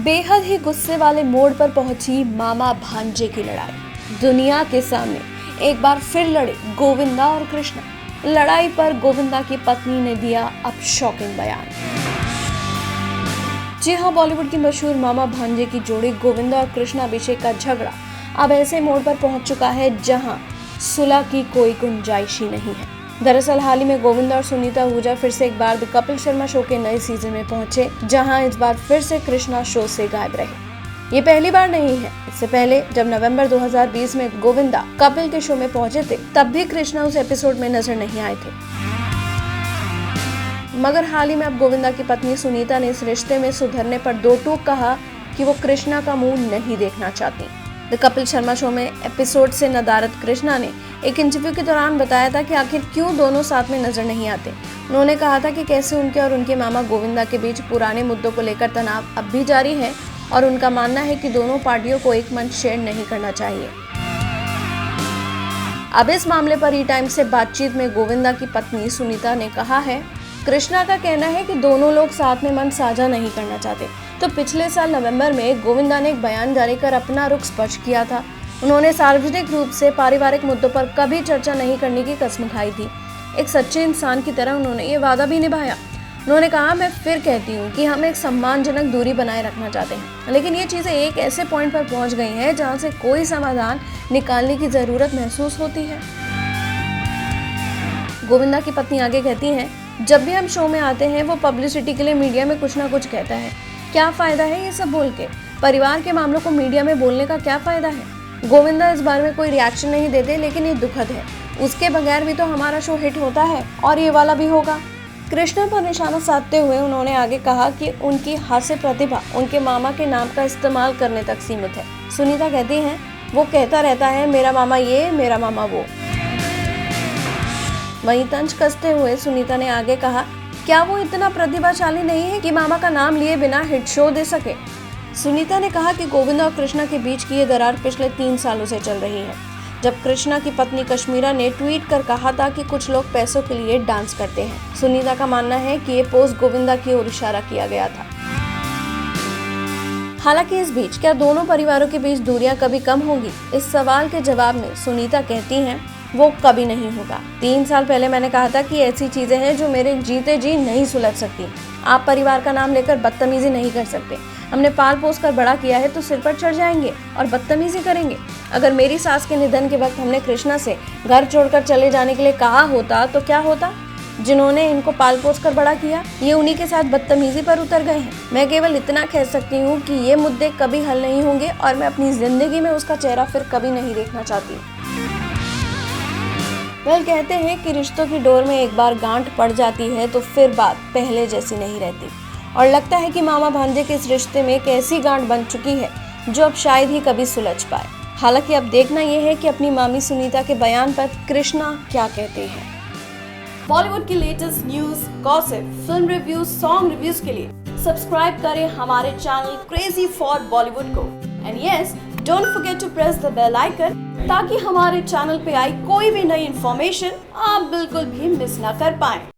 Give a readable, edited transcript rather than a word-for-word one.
बेहद ही गुस्से वाले मोड़ पर पहुंची मामा भांजे की लड़ाई। दुनिया के सामने एक बार फिर लड़े गोविंदा और कृष्णा। लड़ाई पर गोविंदा की पत्नी ने दिया अब शॉकिंग बयान। जी हाँ, बॉलीवुड की मशहूर मामा भांजे की जोड़ी गोविंदा और कृष्णा अभिषेक का झगड़ा अब ऐसे मोड़ पर पहुंच चुका है जहां सुलह की कोई गुंजाइश ही नहीं है। दरअसल हाल ही में गोविंदा और सुनीता आहूजा फिर से एक बार द कपिल शर्मा शो के नए सीजन में पहुंचे, जहां इस बार फिर से कृष्णा शो से गायब रहे। ये पहली बार नहीं है। इससे पहले जब नवंबर 2020 में गोविंदा कपिल के शो में पहुंचे थे, तब भी कृष्णा उस एपिसोड में नजर नहीं आए थे। मगर हाल ही में अब गोविंदा की पत्नी सुनीता ने इस रिश्ते में सुधरने पर दो टूक कहा कि वो कृष्णा का मुंह नहीं देखना चाहती। द कपिल शर्मा शो में एपिसोड से नदारद कृष्णा ने एक इंटरव्यू के दौरान बताया था कि आखिर क्यों दोनों साथ में नजर नहीं आते। उन्होंने कहा था कि कैसे उनके और उनके मामा गोविंदा के बीच पुराने मुद्दों को लेकर तनाव अब भी जारी है और उनका मानना है कि दोनों पार्टियों को एक मंच शेयर नहीं करना चाहिए। अब इस मामले पर ई टाइम से बातचीत में गोविंदा की पत्नी सुनीता ने कहा है, कृष्णा का कहना है कि दोनों लोग साथ में मंच साझा नहीं करना चाहते। तो पिछले साल नवंबर में गोविंदा ने एक बयान जारी कर अपना रुख स्पष्ट किया था। उन्होंने सार्वजनिक रूप से पारिवारिक मुद्दों पर कभी चर्चा नहीं करने की कसम खाई थी। एक सच्चे इंसान की तरह उन्होंने ये वादा भी निभाया। उन्होंने कहा, मैं फिर कहती हूँ कि हम एक सम्मानजनक दूरी बनाए रखना चाहते हैं, लेकिन ये चीजें एक ऐसे पॉइंट पर पहुंच गई हैं जहाँ से कोई समाधान निकालने की जरूरत महसूस होती है। गोविंदा की पत्नी आगे कहती हैं, जब भी हम शो में आते हैं वो पब्लिसिटी के लिए मीडिया में कुछ ना कुछ कहता है। क्या फायदा है ये सब बोल के? परिवार के मामलों को मीडिया में बोलने का क्या फायदा है? गोविंदा इस बारे में कोई रिएक्शन नहीं देते, लेकिन ये दुखद है। उसके बगैर भी तो हमारा शो हिट होता है और ये वाला भी होगा। कृष्णा पर निशाना साधते हुए उन्होंने आगे कहा कि उनकी हास्य प्रतिभा उनके मामा के नाम का इस्तेमाल करने तक सीमित है। सुनीता कहती हैं, वो कहता रहता है मेरा मामा ये, मेरा मामा वो। वहीं तंज कसते हुए सुनीता ने आगे कहा, क्या वो इतना प्रतिभाशाली नहीं है कि मामा का नाम लिए बिना हिट शो दे सके? सुनीता ने कहा कि गोविंदा और कृष्णा के बीच की ये दरार पिछले 3 सालों से चल रही है, जब कृष्णा की पत्नी कश्मीरा ने ट्वीट कर कहा था कि कुछ लोग पैसों के लिए डांस करते हैं। सुनीता का मानना है कि ये पोस्ट गोविंदा की ओर इशारा किया गया था। हालांकि इस बीच क्या दोनों परिवारों के बीच दूरियां कभी कम होंगी? इस सवाल के जवाब में सुनीता कहती हैं, वो कभी नहीं होगा। 3 साल पहले मैंने कहा था कि ऐसी चीजें हैं जो मेरे जीते जी नहीं सुलझ सकती। आप परिवार का नाम लेकर बदतमीजी नहीं कर सकते। हमने पाल पोस कर बड़ा किया है तो सिर पर चढ़ जाएंगे और बदतमीजी करेंगे। अगर मेरी सास के निधन के वक्त हमने कृष्णा से घर छोड़कर चले जाने के लिए कहा होता तो क्या होता? जिन्होंने इनको पाल पोस कर बड़ा किया, ये उन्हीं के साथ बदतमीजी पर उतर गए हैं। मैं केवल इतना कह सकती हूँ कि ये मुद्दे कभी हल नहीं होंगे और मैं अपनी जिंदगी में उसका चेहरा फिर कभी नहीं देखना चाहती। कहते हैं कि रिश्तों की डोर में एक बार गांठ पड़ जाती है तो फिर बात पहले जैसी नहीं रहती, और लगता है कि मामा भांजे के इस रिश्ते में एक ऐसी गांठ बन चुकी है जो अब शायद ही कभी सुलझ पाए। हालांकि अब देखना यह है कि अपनी मामी सुनीता के बयान पर कृष्णा क्या कहते हैं। बॉलीवुड की latest news, gossip, film reviews, song reviews के लिए सब्सक्राइब करें हमारे चैनल क्रेजी फॉर बॉलीवुड को। And yes, don't forget to press the bell icon ताकि हमारे चैनल पे आई कोई भी नई इन्फॉर्मेशन आप बिल्कुल भी मिस ना कर पाएं।